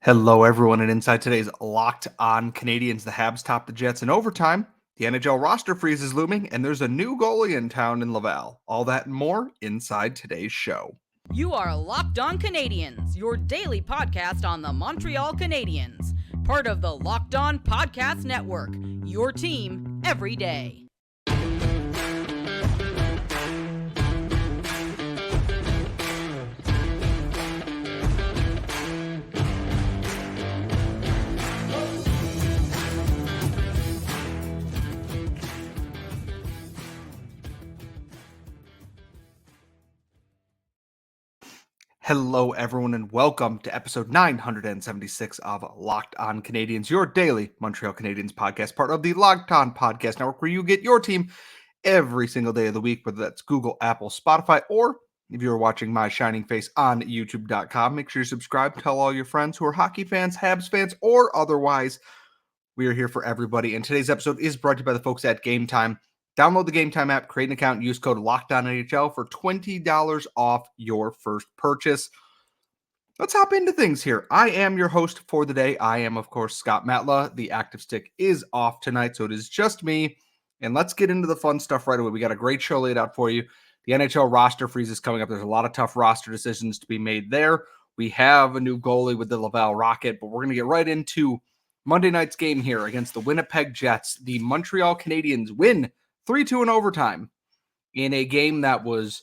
Hello, everyone, and inside today's Locked On Canadiens, the Habs top the Jets in overtime. The NHL roster freeze is looming, and there's a new goalie in town in Laval. All that and more inside today's show. You are Locked On Canadiens, your daily podcast on the Montreal Canadiens, part of the Locked On Podcast Network, your team every day. Hello, everyone, and welcome to episode 976 of Locked On Canadiens, your daily Montreal Canadiens podcast, part of the Locked On Podcast Network, where you get your team every single day of the week, whether that's Google, Apple, Spotify, or if you're watching my shining face on youtube.com, make sure you subscribe, tell all your friends who are hockey fans, Habs fans, or otherwise. We are here for everybody, and today's episode is brought to you by the folks at Game Time. Download the Game Time app, create an account, use code LOCKEDONNHL for $20 off your first purchase. Let's hop into things here. I am your host for the day. I am, of course, Scott Matla. The active stick is off tonight, so it is just me. And let's get into the fun stuff right away. We got a great show laid out for you. The NHL roster freeze is coming up. There's a lot of tough roster decisions to be made there. We have a new goalie with the Laval Rocket, but we're going to get right into Monday night's game here against the Winnipeg Jets. The Montreal Canadiens win 3-2 in overtime in a game that was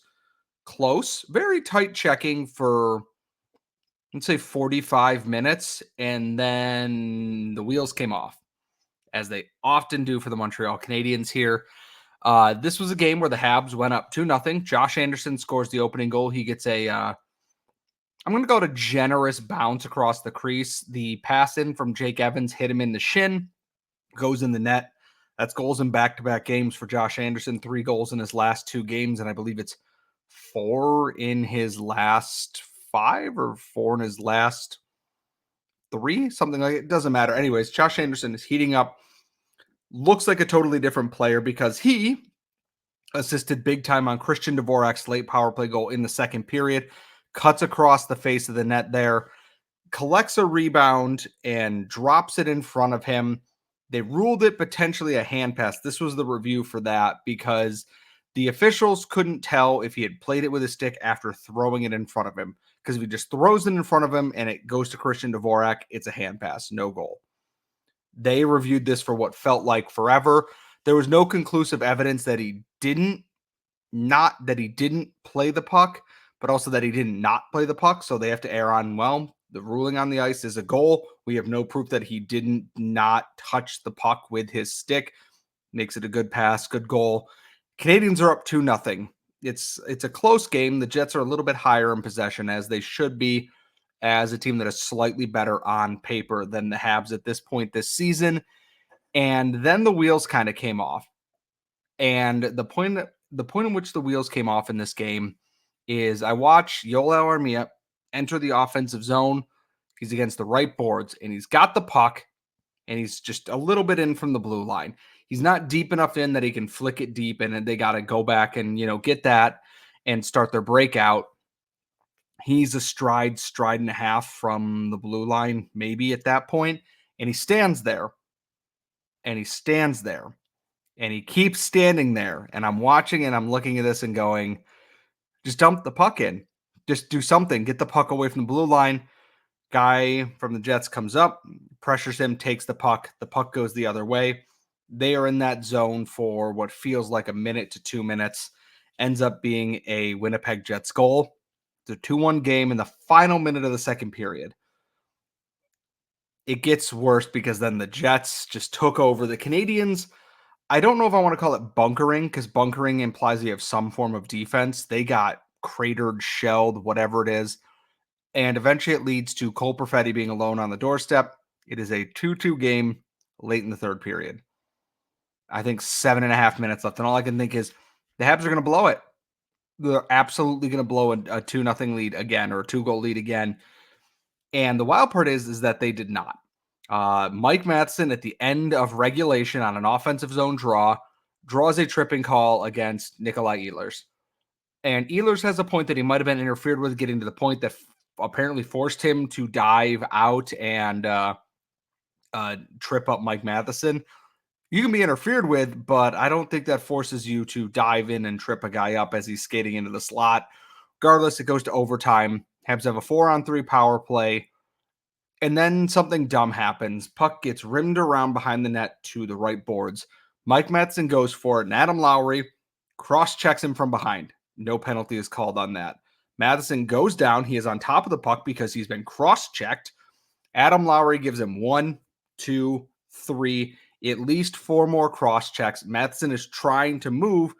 close, very tight checking for, let's say, 45 minutes, and then the wheels came off, as they often do for the Montreal Canadiens here. This was a game where the Habs went up 2-0. Josh Anderson scores the opening goal. He gets I'm going to go to generous bounce across the crease. The pass in from Jake Evans hit him in the shin, goes in the net. That's goals in back-to-back games for Josh Anderson. 3 goals in his last 2 games, and I believe it's 4 in his last 5 or 4 in his last 3, something like it. It doesn't matter. Anyways, Josh Anderson is heating up. Looks like a totally different player because he assisted big time on Christian Dvorak's late power play goal in the second period. Cuts across the face of the net there, collects a rebound, and drops it in front of him. They ruled it potentially a hand pass. This was the review for that because the officials couldn't tell if he had played it with a stick after throwing it in front of him. Because if he just throws it in front of him and it goes to Christian Dvorak, it's a hand pass, no goal. They reviewed this for what felt like forever. There was no conclusive evidence that he didn't play the puck, but also that he did not play the puck. So they have to err on, well, the ruling on the ice is a goal. We have no proof that he didn't not touch the puck with his stick. Makes it a good pass, good goal. Canadiens are up 2-0. It's a close game. The Jets are a little bit higher in possession, as they should be, as a team that is slightly better on paper than the Habs at this point this season. And then the wheels kind of came off. And the point in which the wheels came off in this game is I watch Yoel Armia enter the offensive zone. He's against the right boards, and he's got the puck, and he's just a little bit in from the blue line. He's not deep enough in that he can flick it deep, and they got to go back and, get that and start their breakout. He's a stride and a half from the blue line, maybe at that point, and he stands there, and he stands there, and he keeps standing there, and I'm watching and I'm looking at this and going, just dump the puck in. Just do something. Get the puck away from the blue line. Guy from the Jets comes up, pressures him, takes the puck. The puck goes the other way. They are in that zone for what feels like a minute to 2 minutes. Ends up being a Winnipeg Jets goal. It's a 2-1 game in the final minute of the second period. It gets worse because then the Jets just took over. The Canadiens, I don't know if I want to call it bunkering, because bunkering implies you have some form of defense. They got cratered, shelled, whatever it is. And eventually it leads to Cole Perfetti being alone on the doorstep. It is a 2-2 game late in the third period. I think 7.5 minutes left. And all I can think is the Habs are going to blow it. They're absolutely going to blow a 2-0 lead again, or a 2-goal lead again. And the wild part is that they did not. Mike Matheson at the end of regulation on an offensive zone draws a tripping call against Nikolai Ehlers. And Ehlers has a point that he might have been interfered with, getting to the point that apparently forced him to dive out and trip up Mike Matheson. You can be interfered with, but I don't think that forces you to dive in and trip a guy up as he's skating into the slot. Regardless, it goes to overtime. Habs have a 4-on-3 power play. And then something dumb happens. Puck gets rimmed around behind the net to the right boards. Mike Matheson goes for it, and Adam Lowry cross-checks him from behind. No penalty is called on that. Matheson goes down. He is on top of the puck because he's been cross-checked. Adam Lowry gives him 1, 2, 3, at least 4 more cross-checks. Matheson is trying to move.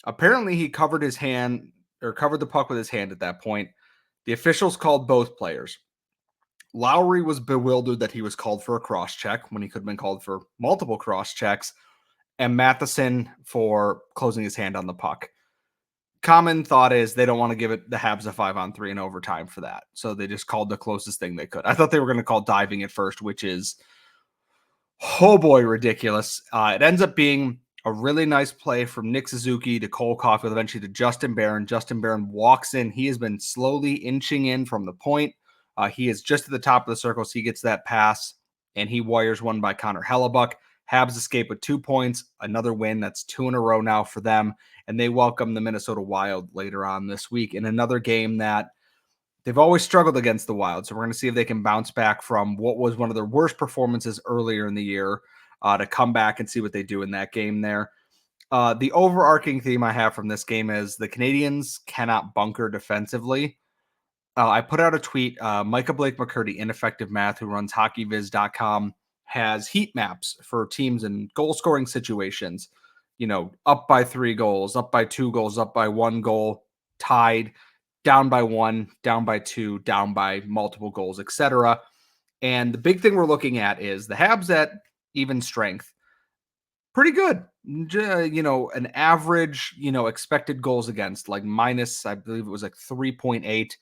Apparently, he covered his hand or covered the puck with his hand at that point. The officials called both players. Lowry was bewildered that he was called for a cross check when he could have been called for multiple cross checks, and Matheson for closing his hand on the puck. Common thought is they don't want to give it the Habs a 5-on-3 in overtime for that. So they just called the closest thing they could. I thought they were going to call diving at first, which is, oh boy, ridiculous. It ends up being a really nice play from Nick Suzuki to Cole Caulfield, eventually to Justin Barron. Justin Barron walks in. He has been slowly inching in from the point. He is just at the top of the circle, so he gets that pass, and he wires one by Connor Hellebuck. Habs escape with 2 points, another win. That's 2 in a row now for them, and they welcome the Minnesota Wild later on this week in another game that they've always struggled against the Wild. So we're going to see if they can bounce back from what was one of their worst performances earlier in the year to come back and see what they do in that game there. The overarching theme I have from this game is the Canadiens cannot bunker defensively. I put out a tweet. Micah Blake McCurdy, Ineffective Math, who runs hockeyviz.com, has heat maps for teams in goal scoring situations. You know, up by 3 goals, up by 2 goals, up by 1 goal, tied, down by 1, down by 2, down by multiple goals, etc. And the big thing we're looking at is the Habs at even strength. Pretty good. You know, an average, expected goals against, like minus, I believe it was like 3.8.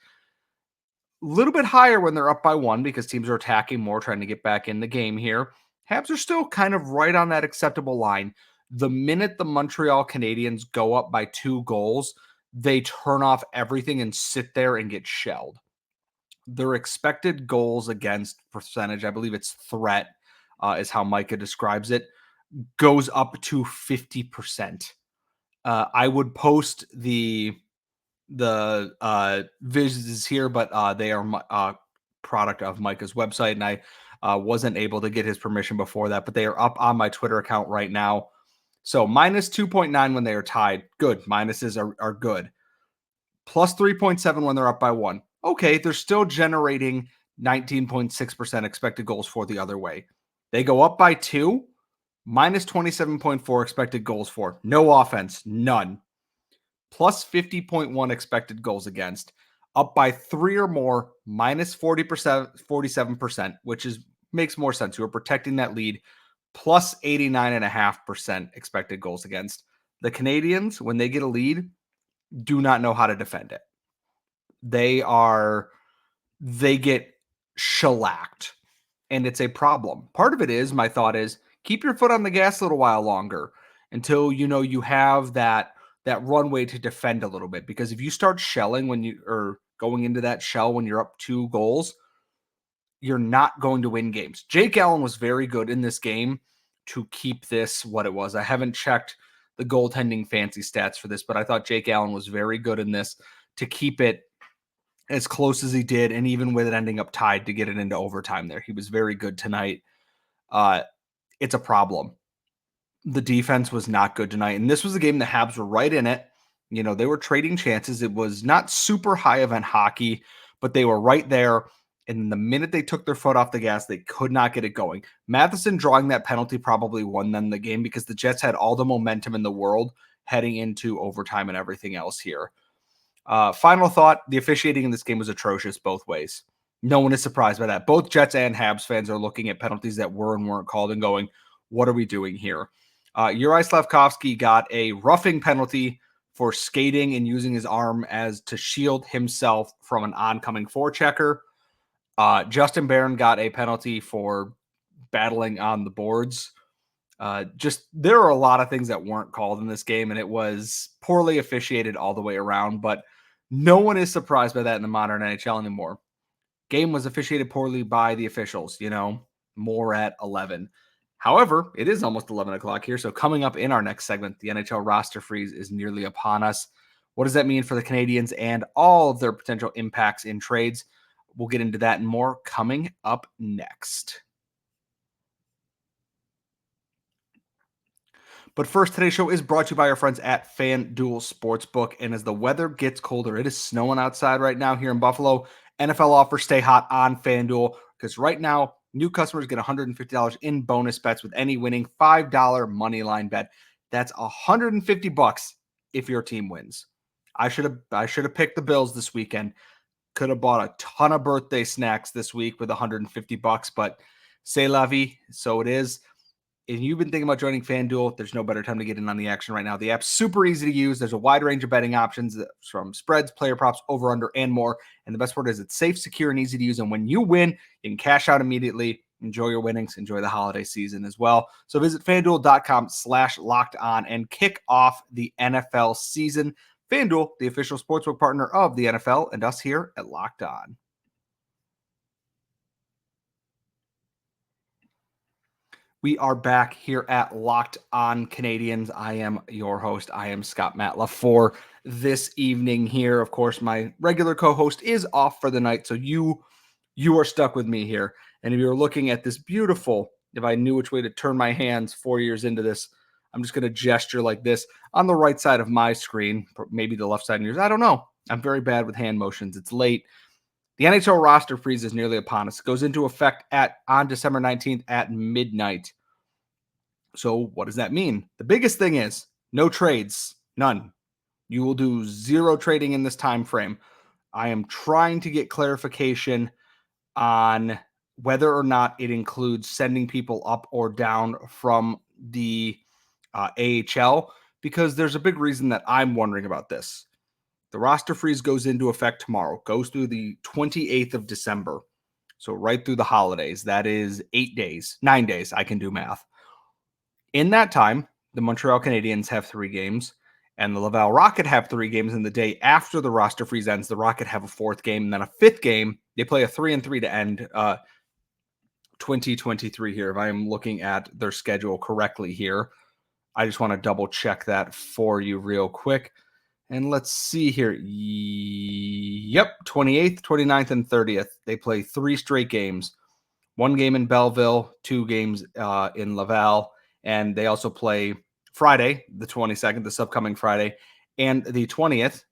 Little bit higher when they're up by 1 because teams are attacking more, trying to get back in the game here. Habs are still kind of right on that acceptable line. The minute the Montreal Canadiens go up by 2 goals, they turn off everything and sit there and get shelled. Their expected goals against percentage, I believe it's threat, is how Micah describes it, goes up to 50%. I would post the visions here, but they are product of Micah's website, and I wasn't able to get his permission before that, but they are up on my Twitter account right now. So minus 2.9 when they are tied. Good. Minuses are good. Plus 3.7 when they're up by 1. Okay, they're still generating 19.6% expected goals for the other way. They go up by 2, minus 27.4 expected goals for. No offense, none. Plus 50.1 expected goals against, up by 3 or more, minus 40%, 47%, which makes more sense. You are protecting that lead, plus 89.5% expected goals against. The Canadiens, when they get a lead, do not know how to defend it. They get shellacked, and it's a problem. Part of it is, my thought is, keep your foot on the gas a little while longer until you have that runway to defend a little bit. Because if you start shelling when you are going into that shell when you're up 2 goals, you're not going to win games. Jake Allen was very good in this game to keep this what it was. I haven't checked the goaltending fancy stats for this, but I thought Jake Allen was very good in this to keep it as close as he did, and even with it ending up tied to get it into overtime there. He was very good tonight. It's a problem. The defense was not good tonight, and this was a game the Habs were right in it. They were trading chances. It was not super high event hockey, but they were right there. And the minute they took their foot off the gas, they could not get it going. Matheson drawing that penalty probably won them the game because the Jets had all the momentum in the world heading into overtime and everything else here. Final thought, the officiating in this game was atrocious both ways. No one is surprised by that. Both Jets and Habs fans are looking at penalties that were and weren't called and going, what are we doing here? Uri Slavkovsky got a roughing penalty for skating and using his arm as to shield himself from an oncoming forechecker. Justin Barron got a penalty for battling on the boards. There are a lot of things that weren't called in this game, and it was poorly officiated all the way around, but No one is surprised by that in the modern NHL anymore. Game was officiated poorly by the officials, more at 11. However, it is almost 11 o'clock here. So coming up in our next segment, the NHL roster freeze is nearly upon us. What does that mean for the Canadiens and all of their potential impacts in trades? We'll get into that and more coming up next. But first, today's show is brought to you by our friends at FanDuel Sportsbook. And as the weather gets colder, it is snowing outside right now here in Buffalo. NFL offers stay hot on FanDuel because right now, new customers get $150 in bonus bets with any winning $5 money line bet. That's $150 if your team wins. I should have picked the Bills this weekend. Could have bought a ton of birthday snacks this week with $150, but c'est la vie, so it is. If you've been thinking about joining FanDuel, there's no better time to get in on the action right now. The app's super easy to use. There's a wide range of betting options from spreads, player props, over, under, and more. And the best part is it's safe, secure, and easy to use. And when you win, you can cash out immediately. Enjoy your winnings. Enjoy the holiday season as well. So visit FanDuel.com/lockedon and kick off the NFL season. FanDuel, the official sportsbook partner of the NFL and us here at Locked On. We are back here at Locked On Canadiens. I am your host. I am Scott Matla for this evening here. Of course, my regular co-host is off for the night, so you are stuck with me here. And if you're looking at this beautiful, if I knew which way to turn my hands 4 years into this, I'm just going to gesture like this on the right side of my screen, maybe the left side of yours. I don't know. I'm very bad with hand motions. It's late. The NHL roster freeze is nearly upon us. It goes into effect on December 19th at midnight. So what does that mean? The biggest thing is no trades, none. You will do zero trading in this time frame. I am trying to get clarification on whether or not it includes sending people up or down from the AHL, because there's a big reason that I'm wondering about this. The roster freeze goes into effect tomorrow, goes through the 28th of December. So right through the holidays. That is 9 days. I can do math. In that time, the Montreal Canadiens have 3 games, and the Laval Rocket have 3 games. And the day after the roster freeze ends, the Rocket have a 4th game, and then a 5th game. They play a 3-3 to end 2023 here, if I am looking at their schedule correctly here. I just want to double check that for you real quick. And let's see here. Yep, 28th, 29th, and 30th. They play 3 straight games. 1 game in Belleville, 2 games in Laval. And they also play Friday, the 22nd, this upcoming Friday, and the 20th,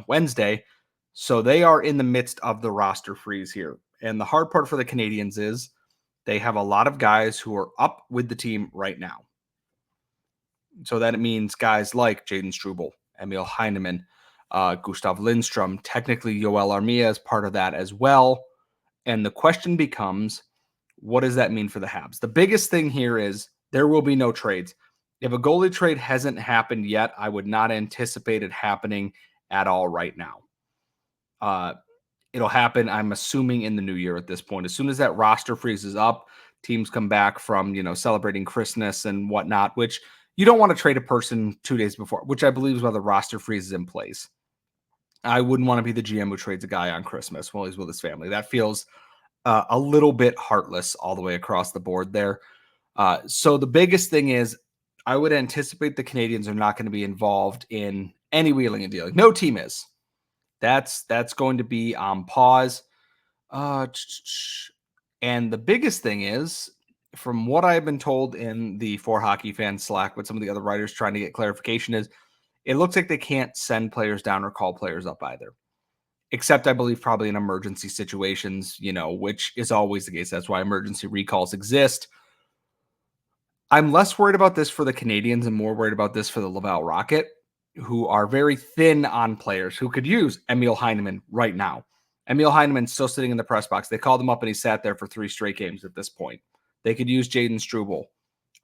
Wednesday. So they are in the midst of the roster freeze here. And the hard part for the Canadiens is they have a lot of guys who are up with the team right now. So that means guys like Jaden Struble, Emil Heineman, Gustav Lindstrom, technically Yoel Armia is part of that as well. And the question becomes, what does that mean for the Habs? The biggest thing here is there will be no trades. If a goalie trade hasn't happened yet, I would not anticipate it happening at all right now. It'll happen, I'm assuming, in the new year at this point. As soon as that roster freezes up, teams come back from, celebrating Christmas and whatnot, which you don't want to trade a person 2 days before, which I believe is why the roster freeze is in place. I wouldn't want to be the GM who trades a guy on Christmas while he's with his family. That feels a little bit heartless all the way across the board there. So the biggest thing is I would anticipate the Canadiens are not going to be involved in any wheeling and dealing. No team is. That's going to be on pause. And the biggest thing is, from what I've been told in the For Hockey Fans Slack with some of the other writers trying to get clarification, is it looks like they can't send players down or call players up either. Except, I believe, probably in emergency situations, which is always the case. That's why emergency recalls exist. I'm less worried about this for the Canadiens and more worried about this for the Laval Rocket, who are very thin on players who could use Emil Heineman right now. Emil Heineman's still sitting in the press box. They called him up and he sat there for 3 straight games at this point. They could use Jaden Struble.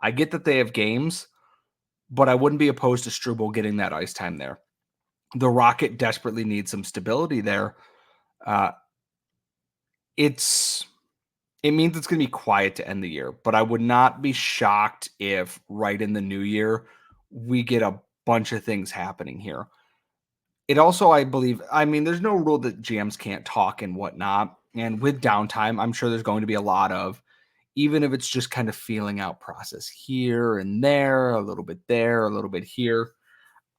I get that they have games, but I wouldn't be opposed to Struble getting that ice time there. The Rocket desperately needs some stability there. It means it's going to be quiet to end the year, but I would not be shocked if right in the new year we get a bunch of things happening here. It also, I believe, there's no rule that GMs can't talk and whatnot. And with downtime, I'm sure there's going to be a lot of, even if it's just kind of feeling out process here and there, a little bit there, a little bit here.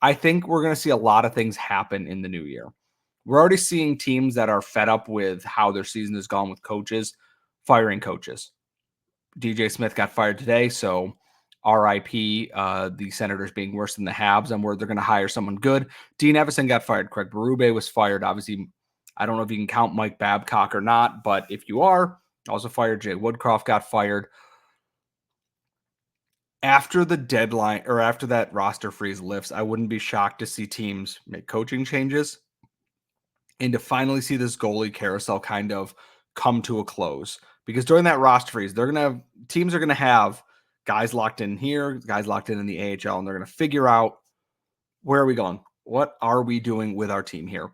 I think we're going to see a lot of things happen in the new year. We're already seeing teams that are fed up with how their season has gone with coaches, firing coaches. DJ Smith got fired today, so RIP, the Senators being worse than the Habs, and where they're going to hire someone good. Dean Evison got fired. Craig Berube was fired. Obviously, I don't know if you can count Mike Babcock or not, but if you are, also fired. Jay Woodcroft got fired. After the deadline or after that roster freeze lifts, I wouldn't be shocked to see teams make coaching changes and to finally see this goalie carousel kind of come to a close. Because during that roster freeze, teams are going to have guys locked in here, guys locked in the AHL, and they're going to figure out, where are we going? What are we doing with our team here?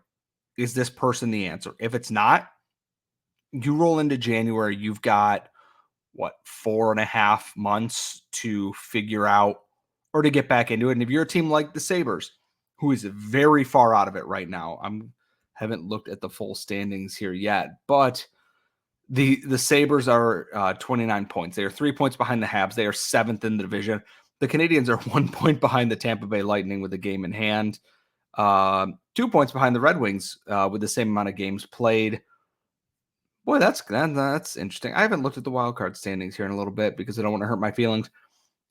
Is this person the answer? If it's not, you roll into January, you've got 4.5 months to figure out or to get back into it. And if you're a team like the Sabres, who is very far out of it right now, haven't looked at the full standings here yet, but the Sabres are 29 points. They are 3 points behind the Habs. They are 7th in the division. The Canadiens are 1 point behind the Tampa Bay Lightning with a game in hand. 2 points behind the Red Wings with the same amount of games played. Boy, that's interesting. I haven't looked at the wild card standings here in a little bit because I don't want to hurt my feelings.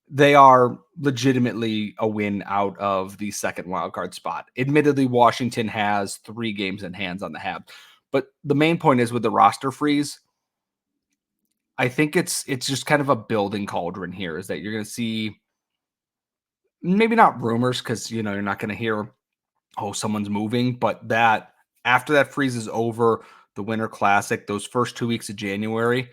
They are legitimately a win out of the second wild card spot. Admittedly, Washington has 3 games in hands on the Habs. But the main point is with the roster freeze, I think it's just kind of a building cauldron here, is that you're going to see maybe not rumors because, you're not going to hear, oh, someone's moving, but that after that freeze is over, the Winter Classic, those first 2 weeks of January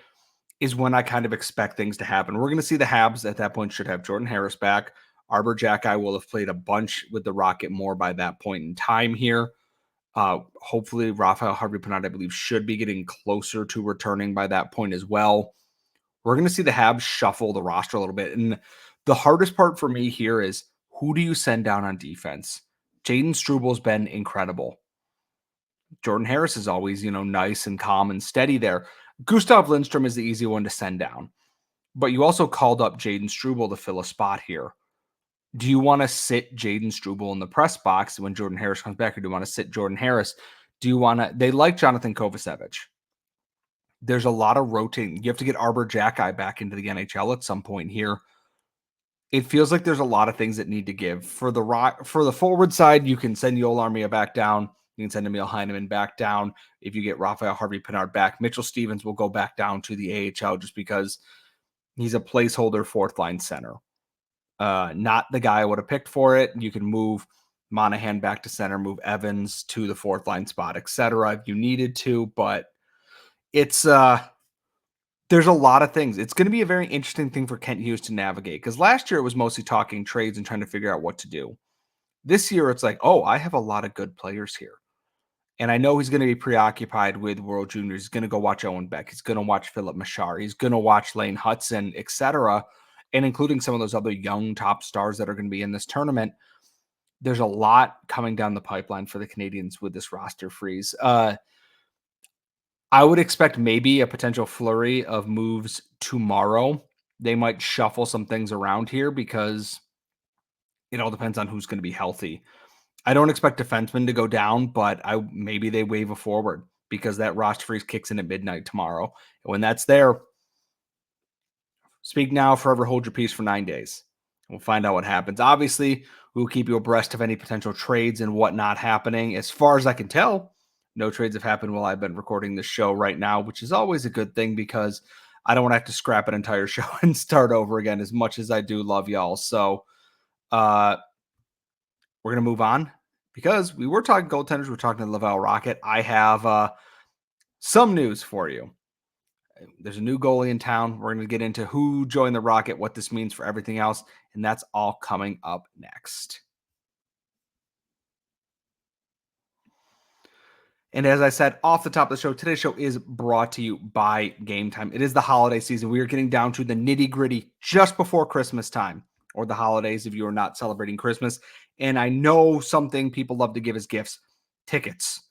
is when I kind of expect things to happen. We're going to see the Habs at that point should have Jordan Harris back. Arbor Jacki will have played a bunch with the Rocket more by that point in time here. Hopefully, Raphael Harvey-Pinard, I believe, should be getting closer to returning by that point as well. We're going to see the Habs shuffle the roster a little bit. And the hardest part for me here is, who do you send down on defense? Jaden Strubal's been incredible. Jordan Harris is always, nice and calm and steady there. Gustav Lindstrom is the easy one to send down. But you also called up Jaden Struble to fill a spot here. Do you want to sit Jaden Struble in the press box when Jordan Harris comes back, or do you want to sit Jordan Harris? They like Jonathan Kovacevic. There's a lot of rotating. You have to get Arbor Jacki back into the NHL at some point here. It feels like there's a lot of things that need to give. For the forward side, you can send Yoel Armia back down. You can send Emil Heineman back down. If you get Raphael Harvey-Pinard back, Mitchell Stevens will go back down to the AHL just because he's a placeholder fourth-line center. Not the guy I would have picked for it. You can move Monahan back to center, move Evans to the fourth-line spot, etc. if you needed to, but it's there's a lot of things. It's going to be a very interesting thing for Kent Hughes to navigate, because last year it was mostly talking trades and trying to figure out what to do. This year it's like, oh, I have a lot of good players here. And I know he's going to be preoccupied with World Juniors. He's going to go watch Owen Beck. He's going to watch Philip Machar. He's going to watch Lane Hudson, etc., and including some of those other young top stars that are going to be in this tournament. There's a lot coming down the pipeline for the Canadiens with this roster freeze. I would expect maybe a potential flurry of moves tomorrow. They might shuffle some things around here because it all depends on who's going to be healthy. I don't expect defensemen to go down, but maybe they wave a forward because that roster freeze kicks in at midnight tomorrow. And when that's there, speak now, forever hold your peace for 9 days. We'll find out what happens. Obviously, we'll keep you abreast of any potential trades and whatnot happening. As far as I can tell, no trades have happened while I've been recording this show right now, which is always a good thing because I don't want to have to scrap an entire show and start over again, as much as I do love y'all. So we're going to move on because we were talking goaltenders. We're talking the Laval Rocket. I have some news for you. There's a new goalie in town. We're going to get into who joined the Rocket, what this means for everything else, and that's all coming up next. And as I said off the top of the show, today's show is brought to you by Game Time. It is the holiday season. We are getting down to the nitty-gritty just before Christmas time, or the holidays if you are not celebrating Christmas. And I know something people love to give as gifts, tickets,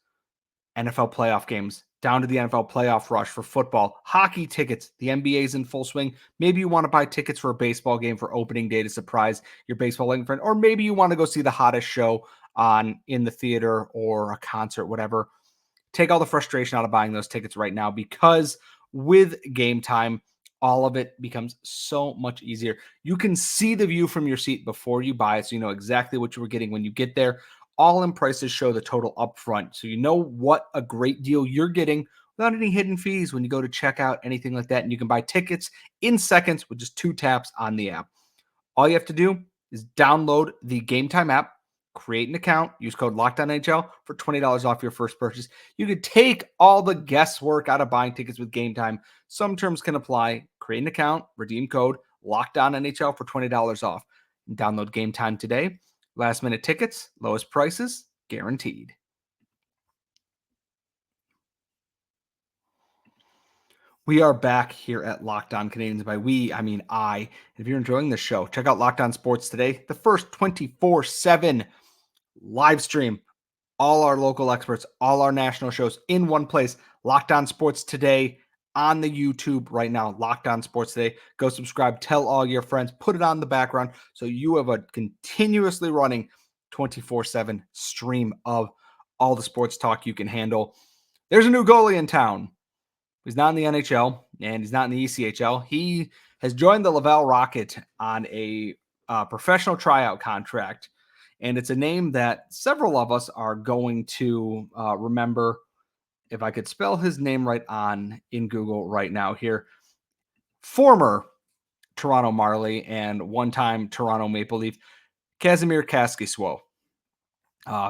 NFL playoff games, down to the NFL playoff rush for football, hockey tickets, the NBA's in full swing. Maybe you want to buy tickets for a baseball game for opening day to surprise your baseball loving friend, or maybe you want to go see the hottest show on in the theater or a concert, whatever. Take all the frustration out of buying those tickets right now, because with Game Time, all of it becomes so much easier. You can see the view from your seat before you buy it, so you know exactly what you were getting when you get there. All-in prices show the total upfront, so you know what a great deal you're getting without any hidden fees when you go to check out, anything like that. And you can buy tickets in seconds with just 2 taps on the app. All you have to do is download the Game Time app, create an account, use code LOCKEDONNHL for $20 off your first purchase. You could take all the guesswork out of buying tickets with Game Time. Some terms can apply. Create an account, redeem code LOCKEDONNHL for $20 off. Download Game Time today. Last minute tickets, lowest prices, guaranteed. We are back here at Locked On Canadiens. By we, I mean I. And if you're enjoying this show, check out Locked On Sports Today, the first 24/7 live stream. All our local experts, all our national shows in one place. Locked On Sports Today on the YouTube right now. Locked On Sports Today. Go subscribe. Tell all your friends. Put it on the background so you have a continuously running 24/7 stream of all the sports talk you can handle. There's a new goalie in town. He's not in the NHL and he's not in the ECHL. He has joined the Laval Rocket on a professional tryout contract. And it's a name that several of us are going to remember. If I could spell his name right in Google right now here. Former Toronto Marley and one-time Toronto Maple Leaf, Kazimir Kaskisuo.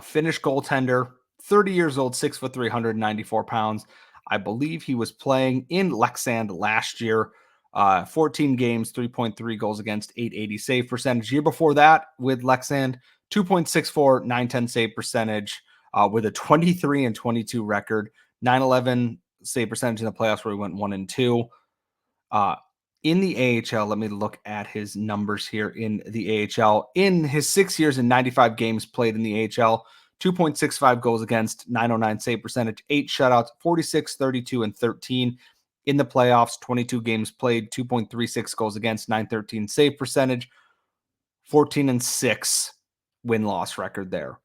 Finnish goaltender, 30 years old, 6'3", 194 pounds. I believe he was playing in Leksand last year. 14 games, 3.3 goals against, 880 save percentage. Year before that with Leksand, 2.64, 910 save percentage with a 23-22 record, 911 save percentage in the playoffs where he went 1-2. In the AHL, let me look at his numbers here in the AHL. In his 6 years and 95 games played in the AHL, 2.65 goals against, 909 save percentage, 8 shutouts, 46, 32, and 13. In the playoffs, 22 games played, 2.36 goals against, 913 save percentage, 14-6 win-loss record there.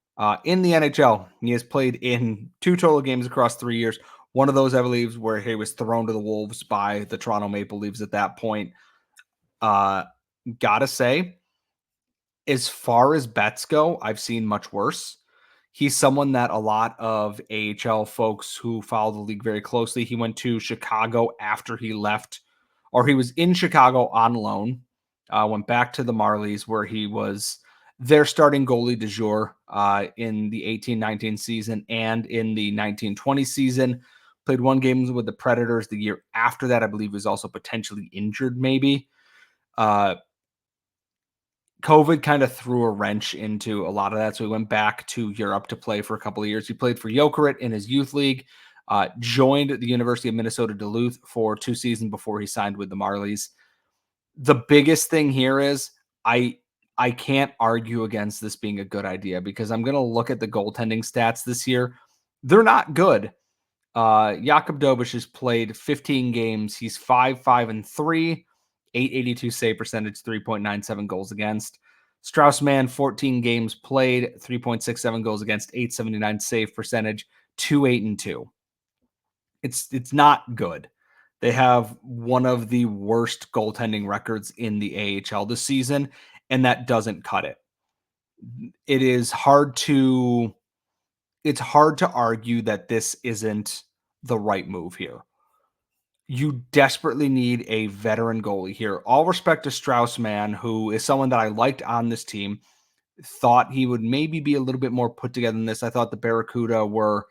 In the NHL, he has played in 2 total games across 3 years. One of those, I believe, where he was thrown to the Wolves by the Toronto Maple Leafs at that point. Gotta say, as far as bets go, I've seen much worse. He's someone that a lot of AHL folks who follow the league very closely, he went to Chicago after he left, or he was in Chicago on loan, went back to the Marlies where he was their starting goalie du jour in the 18-19 season and in the 19-20 season. Played 1 game with the Predators the year after that. I believe he was also potentially injured maybe. COVID kind of threw a wrench into a lot of that. So he went back to Europe to play for a couple of years. He played for Jokerit in his youth league, joined the University of Minnesota Duluth for 2 seasons before he signed with the Marlies. The biggest thing here is I can't argue against this being a good idea, because I'm going to look at the goaltending stats this year. They're not good. Jakub Dobeš has played 15 games. He's 5-5-3, 882 save percentage, 3.97 goals against. Strauss-Mann, 14 games played, 3.67 goals against, 879 save percentage, 2-8-2. It's not good. They have one of the worst goaltending records in the AHL this season, and that doesn't cut it. It's hard to argue that this isn't the right move here. You desperately need a veteran goalie here. All respect to Strauss-Mann, who is someone that I liked on this team. Thought he would maybe be a little bit more put together than this. I thought the Barracuda were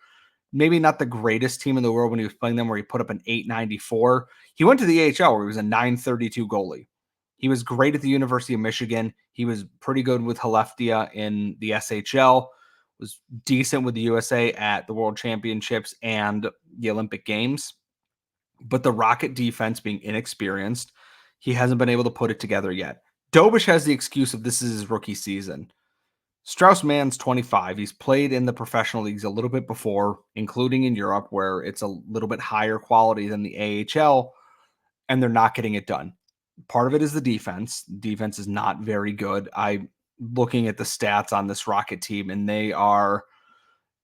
maybe not the greatest team in the world when he was playing them, where he put up an 894. He went to the AHL where he was a 932 goalie. He was great at the University of Michigan. He was pretty good with Haleftia in the SHL, was decent with the USA at the World Championships and the Olympic Games. But the Rocket defense being inexperienced, he hasn't been able to put it together yet. Dobeš has the excuse of this is his rookie season. Strauss-Mann's 25. He's played in the professional leagues a little bit before, including in Europe, where it's a little bit higher quality than the AHL, and they're not getting it done. Part of it is the defense. Defense is not very good. I'm looking at the stats on this Rocket team, and they are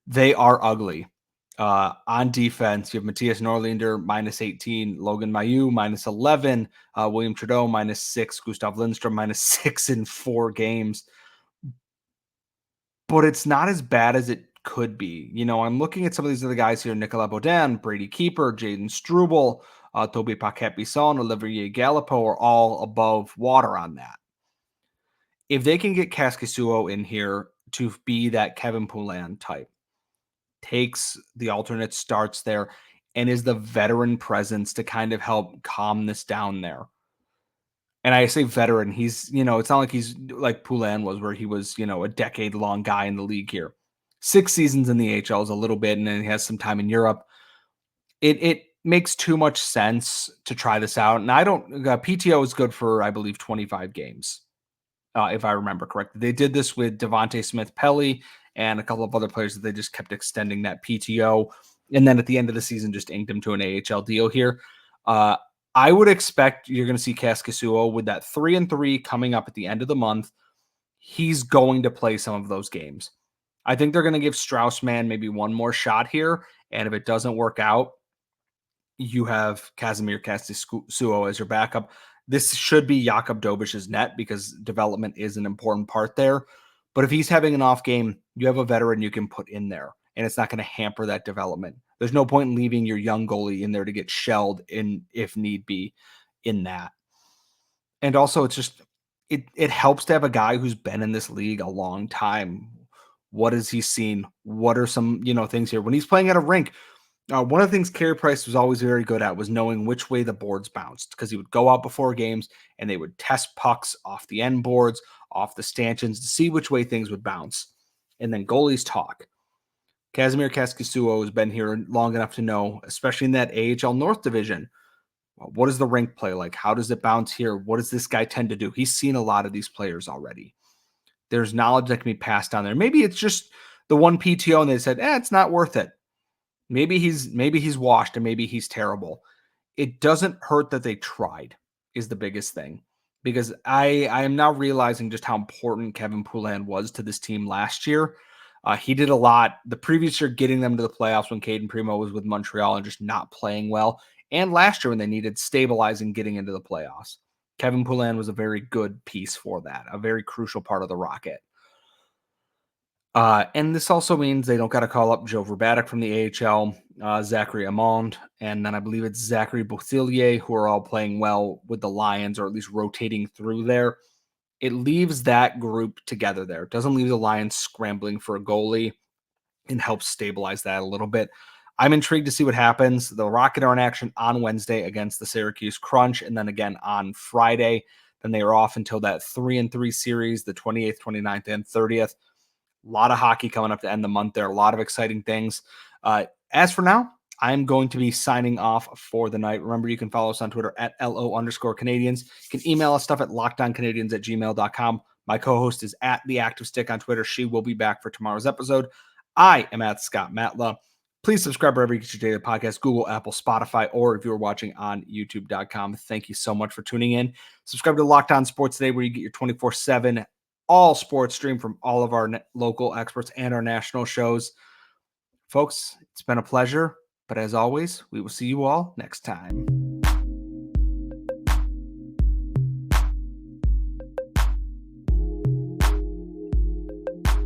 ugly. On defense, you have Matthias Norlinder minus 18, Logan Mailloux minus 11, William Trudeau minus 6, Gustav Lindstrom minus 6 in 4 games. But it's not as bad as it could be. I'm looking at some of these other guys here: Nicolas Baudin, Brady Keeper, Jaden Struble, Toby Paquette-Bisson, Olivier Galipeau are all above water on that. If they can get Kaskisuo in here to be that Kevin Poulin type, takes the alternate starts there, and is the veteran presence to kind of help calm this down there. And I say veteran, he's, it's not like he's like Poulin was, where he was, a decade-long guy in the league here. 6 seasons in the AHL is a little bit, and then he has some time in Europe. It makes too much sense to try this out. And PTO is good for, I believe, 25 games, if I remember correctly. They did this with Devontae Smith-Pelly and a couple of other players that they just kept extending that PTO. And then at the end of the season, just inked him to an AHL deal here. I would expect you're going to see Kaskisuo with that 3-3 coming up at the end of the month. He's going to play some of those games. I think they're going to give Strauss-Mann maybe one more shot here. And if it doesn't work out, you have Kazimir Kaskisuo as your backup. This should be Jakub Dobish's net because development is an important part there. But if he's having an off game, you have a veteran you can put in there, and it's not going to hamper that development. There's no point in leaving your young goalie in there to get shelled in, if need be, in that. And also, it's just, it helps to have a guy who's been in this league a long time. What has he seen? What are some, things here? When he's playing at a rink, one of the things Carey Price was always very good at was knowing which way the boards bounced, because he would go out before games and they would test pucks off the end boards, off the stanchions, to see which way things would bounce. And then goalies talk. Kazimir Kaskisuo has been here long enough to know, especially in that AHL North division, what does the rink play like? How does it bounce here? What does this guy tend to do? He's seen a lot of these players already. There's knowledge that can be passed down there. Maybe it's just the one PTO and they said, it's not worth it. Maybe he's washed and maybe he's terrible. It doesn't hurt that they tried is the biggest thing, because I am now realizing just how important Kevin Poulin was to this team last year. He did a lot the previous year, getting them to the playoffs when Caden Primo was with Montreal and just not playing well. And last year when they needed stabilizing getting into the playoffs. Kevin Poulin was a very good piece for that, a very crucial part of the Rocket. And this also means they don't got to call up Joe Verbatic from the AHL, Zachary Amond, and then I believe it's Zachary Beautillier, who are all playing well with the Lions, or at least rotating through there. It leaves that group together there. It doesn't leave the Lions scrambling for a goalie, and helps stabilize that a little bit. I'm intrigued to see what happens. The Rocket are in action on Wednesday against the Syracuse Crunch, and then again on Friday. Then they are off until that 3-3 series, the 28th, 29th, and 30th. A lot of hockey coming up to end the month there. A lot of exciting things. As for now, I'm going to be signing off for the night. Remember, you can follow us on Twitter at @LO_Canadians. You can email us stuff at lockdowncanadians@gmail.com. My co-host is at The Active Stick on Twitter. She will be back for tomorrow's episode. I am at Scott Matla. Please subscribe wherever you get your daily podcast: Google, Apple, Spotify, or if you're watching on YouTube.com. Thank you so much for tuning in. Subscribe to Locked On Sports Today, where you get your 24/7 all sports stream from all of our local experts and our national shows. Folks, it's been a pleasure, but as always, we will see you all next time.